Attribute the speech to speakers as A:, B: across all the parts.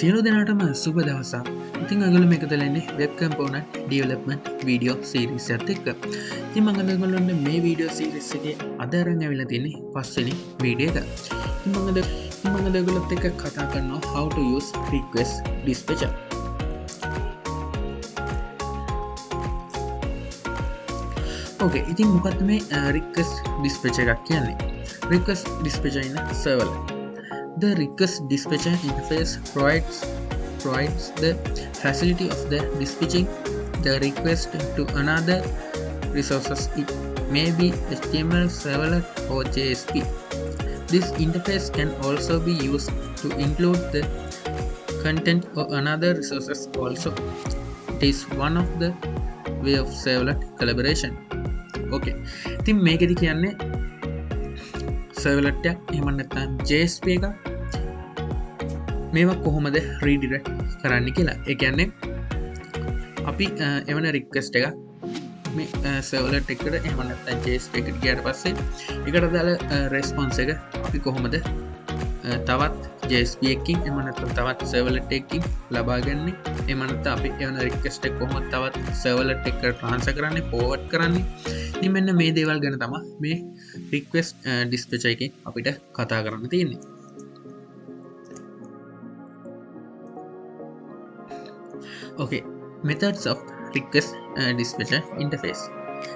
A: සියලු දෙනාටම සුබ දවසක්. ඉතින් අගල මේක තලන්නේ web component development video series එකත් එක්ක. ඉතින් මම අද ඔයගොල්ලන්ට මේ වීඩියෝ සීරීස් එකේ අද අරන් ඇවිල්ලා තියෙන්නේ පස්වෙනි වීඩියෝ එක. ඉතින් මම අද ඔයගොල්ලොත් එක්ක කතා කරනවා how to use request dispatcher. ඕකේ, ඉතින් මොකක්ද මේ request dispatcher එකක් කියන්නේ? Request dispatcher in a servlet. The request dispatcher interface provides the facility of the dispatching the request to another resources. It may be HTML servlet or JSP. This interface can also be used to include the content or another resources also. It is one of the way of servlet collaboration. Okay, ඉතින් මේකෙදි කියන්නේ සර්වලට් එක එහෙම නැත්නම් JSP එක මේවා කොහොමද රීඩිරෙක්ට් කරන්න කියලා. ඒ කියන්නේ අපි එවන රික්වෙස්ට් එක මේ සර්වලට් එකට එහෙම නැත්නම් JSP එකට ගියාට පස්සේ ඒකට දාල රෙස්පොන්ස් එක අපි කොහොමද තවත් JSP එකකින් එහෙම නැත්නම් තවත් සර්වලට් එකකින් ලබා ගන්නේ. එහෙම නැත්නම් අපි එවන රික්වෙස්ට් එක කොහොමද තවත් සර්වලට් එකකට ට්‍රාන්ස්ෆර් කරන්නේ, ෆෝවර්ඩ් කරන්නේ. ඉතින් මෙන්න මේ දේවල් ගැන තමයි මේ request dispatcher එකෙන් අපිට කතා කරන්න තියෙන්නේ. Okay, methods of request dispatcher interface.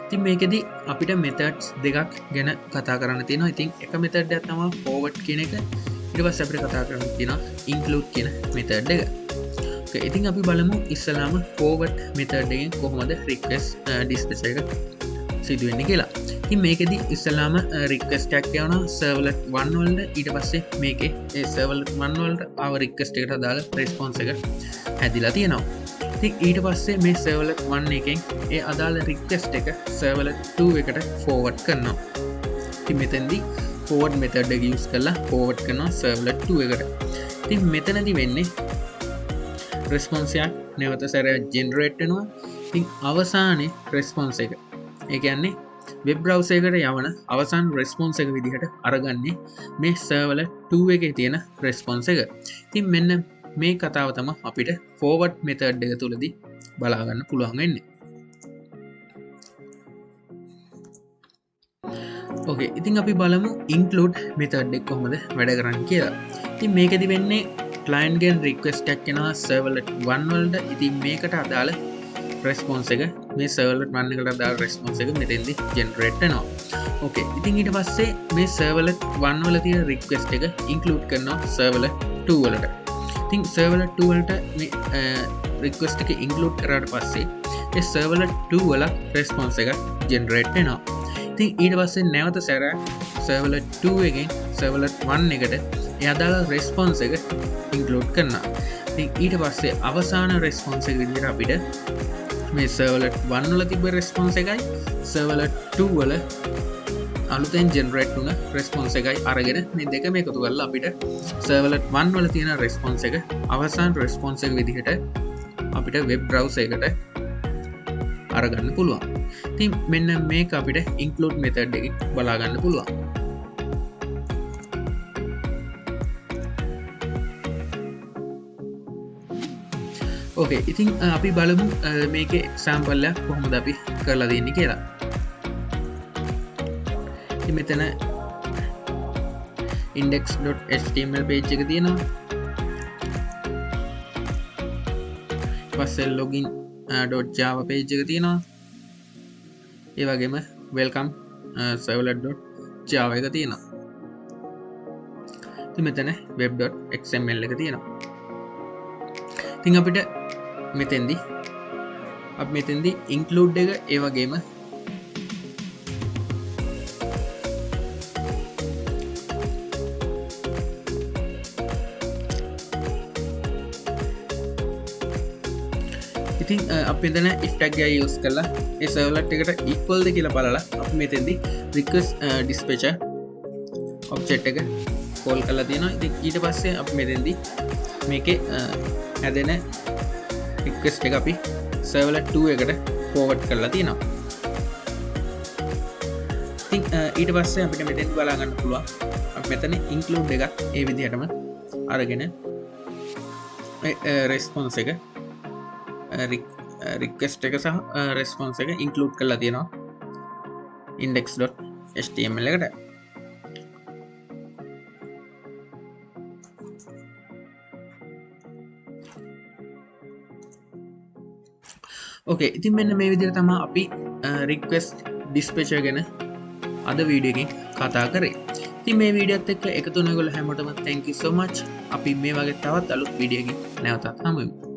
A: ඉතින් මේකෙදි අපිට methods දෙකක් ගැන කතා කරන්න තියෙනවා. ඉතින් එක method එකක් තමයි forward කියන එක. ඊට පස්සේ අපිට කතා කරන්න තියෙනවා include කියන method එක. Okay, ඉතින් අපි බලමු ඉස්සලාම forward method එකෙන් කොහොමද request dispatcher එක සිදුවෙන්නේ කියලා. ඉතින් මේකෙදි ඉස්සලාම රික්වෙස්ට් එකක් යවනවා සර්වලට් 1 වලට. ඊට පස්සේ මේකේ ඒ සර්වලට් 1 වලට ආව රික්වෙස්ට් එකට දාලා රෙස්පොන්ස් එක හැදිලා තියෙනවා. ඉතින් ඊට පස්සේ මේ සර්වලට් 1 එකෙන් ඒ අදාළ රික්වෙස්ට් එක සර්වලට් 2 එකට ෆෝවර්ඩ් කරනවා. ඉතින් මෙතෙන්දී ෆෝවර්ඩ් මෙතඩ් එක යූස් කරලා ෆෝවර්ඩ් කරනවා සර්වලට් 2 එකට. ඉතින් මෙතනදී වෙන්නේ රෙස්පොන්ස් එකක් නැවත සැරයක් ජෙනරේට් වෙනවා. ඉතින් අවසානයේ රෙස්පොන්ස් එක, ඒ කියන්නේ වෙබ් බ්‍රවුසර් එකට යවන අවසාන රෙස්පොන්ස් එක විදිහට අරගන්නේ මේ සර්වලට් 2 එකේ තියෙන රෙස්පොන්ස් එක. ඉතින් මෙන්න මේ කතාව තමයි අපිට ෆෝවර්ඩ් මෙතඩ් එක තුලදී බලා ගන්න පුළුවන් වෙන්නේ. ඕකේ, ඉතින් අපි බලමු include මෙතඩ් එක කොහොමද වැඩ කරන්නේ කියලා. ඉතින් මේකෙදි වෙන්නේ client ගෙන් request එකක් එනවා servlet 1 වලට. ඉතින් මේකට අදාළ රෙස්පොන්ස් එක මේ සර්වලට් 1 එකට අදාළ රෙස්පොන්ස් එක මෙතෙන්දී ජෙනරේට් වෙනවා. ඕකේ, ඉතින් ඊට පස්සේ මේ සර්වලට් 1 වල තියෙන රික්වෙස්ට් එක ඉන්ක්ලූඩ් කරනවා සර්වලට් 2 වලට. ඉතින් සර්වලට් 2 වලට මේ රික්වෙස්ට් එක ඉන්ක්ලූඩ් කරාට පස්සේ ඒ සර්වලට් 2 වල රෙස්පොන්ස් එක ජෙනරේට් වෙනවා. ඉතින් ඊට පස්සේ නැවත සැරයක් සර්වලට් 2 එකෙන් සර්වලට් 1 එකට ඒ අදාළ රෙස්පොන්ස් එක ඉන්ක්ලූඩ් කරනවා. ඉතින් ඊට පස්සේ අවසාන රෙස්පොන්ස් එක විදිහට අපිට මේ සර්වලට් 1 වල තිබ්බ රෙස්පොන්ස් එකයි සර්වලට් 2 වල අලුතෙන් ජෙනරේට් වුණ රෙස්පොන්ස් එකයි අරගෙන මේ දෙකම එකතු කරලා අපිට සර්වලට් 1 වල තියෙන රෙස්පොන්ස් එක අවසාන රෙස්පොන්ස් එක විදිහට අපිට වෙබ් බ්‍රවුසර් එකට අරගන්න පුළුවන්. ඉතින් මෙන්න මේක අපිට include method එකකින් බලා ගන්න පුළුවන්. ඕකේ, ඉතින් අපි බලමු මේකේ එක්සැම්පල් එකක් කොහොමද අපි කරලා දෙන්නේ කියලා. ඉතින් මෙතන index.html page එක තියෙනවා. ඊපස්සේ login.java page එක තියෙනවා. ඒ වගේම welcome servlet.java එක තියෙනවා. ඉතින් මෙතන web.xml එක තියෙනවා. ඉතින් අපිට මෙතෙන්දී include එක ඒ වගේම ඉතින් අපි මෙතන if tag එක use කරලා ඒ servlet එකට equal ද කියලා බලලා අපි මෙතෙන්දී request dispatcher object එක call කරලා තියෙනවා. ඉතින් ඊට පස්සේ අපි මෙතෙන්දී මේකේ හැදෙන රික්වෙස්ට් එක අපි සර්වලට් 2 එකට ෆෝවර්ඩ් කරලා තියෙනවා. ඉතින් ඊට පස්සේ අපිට මෙතෙන් බලා ගන්න පුළුවන් අපි මෙතන include එකක් ඒ විදිහටම අරගෙන රෙස්පොන්ස එක රික්කස්ට එක සහ රෙස්පොන්ස එක ඉන්කලුඩ් කරලා තියෙනවා index.html එකට ඕකේ ඉතින් මෙන්න මේ විදිහට තමයි අපි රික්වෙස්ට් ඩිස්පැචර් ගැන අද වීඩියෝ එකෙන් කතා කරේ. ඉතින් මේ වීඩියෝත් එක්ක එකතු වෙන ඔයගොල්ලෝ හැමෝටම thank you so much. අපි මේ වගේ තවත් අලුත් වීඩියෝ එකකින් නැවතත් හමු වෙමු.